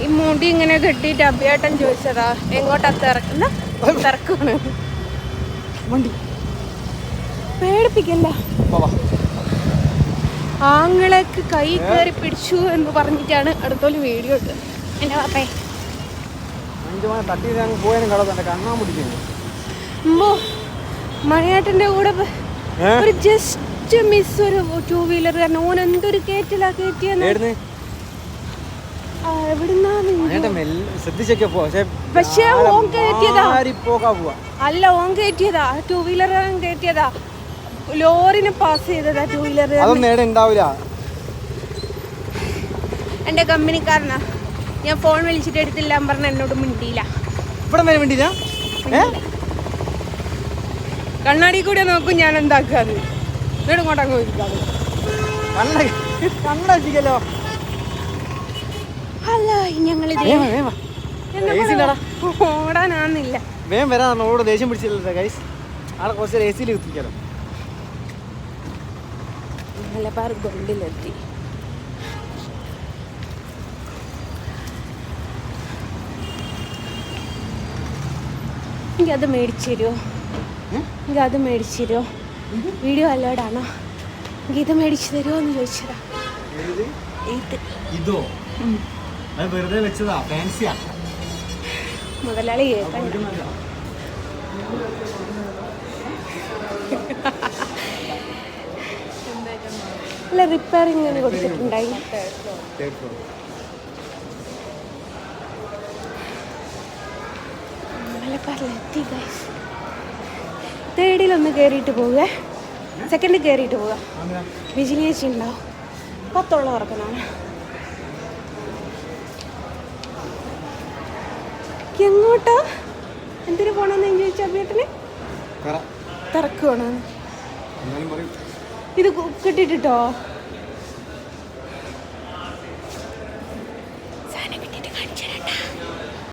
ഈ മുടി ഇങ്ങനെ കെട്ടിയിട്ട് അഭിയേട്ടൻ ചോദിച്ചതാ എങ്ങോട്ടാ തിറക്കുന്ന തിറക്കാണ്. പേടിപ്പിക്കല്ല. ആങ്ങളേക്ക് കൈ കയറി പിടിച്ചു എന്ന് പറഞ്ഞിട്ടാണ് അടുത്തോല് വീഡിയോ ഇട്ടത്. എന്റെ പാപ്പേ മണിയേട്ടന്റെ കൂടെ ഒരു ജസ്റ്റ് മിസ് ഒരു 2 വീലർ കാരണം ഓൻ എന്തൊരു കേറ്റിലാ കയറ്റിയെന്ന്. പക്ഷേ ഓൻ കയറ്റിയതാ അല്ല, ഓൻ കയറ്റിയതാ 2 വീലർ കയറ്റിയതാ. ലോറിനെ പാസ് ചെയ്തതാ 2 വീലർ. എന്റെ കമ്പനിക്കാരനാ. ഞാൻ ഫോൺ വിളിച്ചിട്ട് എടുത്തില്ല പറഞ്ഞ എന്നോട് മിണ്ടിയില്ല. കണ്ണാടി കൂടെ നോക്കും ഞാൻ എന്താക്കാത്. എന്നോട് ഇങ്ങോട്ടങ്ങ് പോയിരിക്കാതെ. അല്ല ഞങ്ങളിത് ഓടാനാന്നില്ല. ദേഷ്യം പിടിച്ചില്ല ഗൈസ്. ആളെ കുറച്ച് AC-യിൽ കുത്തിക്കാലോ. മലബാർ ഗോൾഡിലെത്തി. എനിക്കത് മേടിച്ചു തരുമോ? എനിക്കത് മേടിച്ചു തരുമോ? വീഡിയോ അല്ലോടാണോ? എനിക്കിത് മേടിച്ചു തരുമോ എന്ന് ചോദിച്ചതാ. മുതലാളി അല്ല റിപ്പയറിങ് കൊടുത്തിട്ടുണ്ടായി. മലബാറിലെത്തി ഗൈസ്. തേർഡിലൊന്ന് കയറിയിട്ട് പോവുക, സെക്കൻഡിൽ കയറിയിട്ട് പോവുക. വിജിലേച്ചി ഉണ്ടാവും. 10 ഉറക്കനാണ്. എങ്ങോട്ടാ എന്തിനു പോണെന്ന് ചോദിച്ചാ വീട്ടില് തിറക്കുവാണോ? ഇത് കിട്ടിട്ടോ സാധനം കിട്ടിട്ട് കാണിച്ചു തരണ്ട.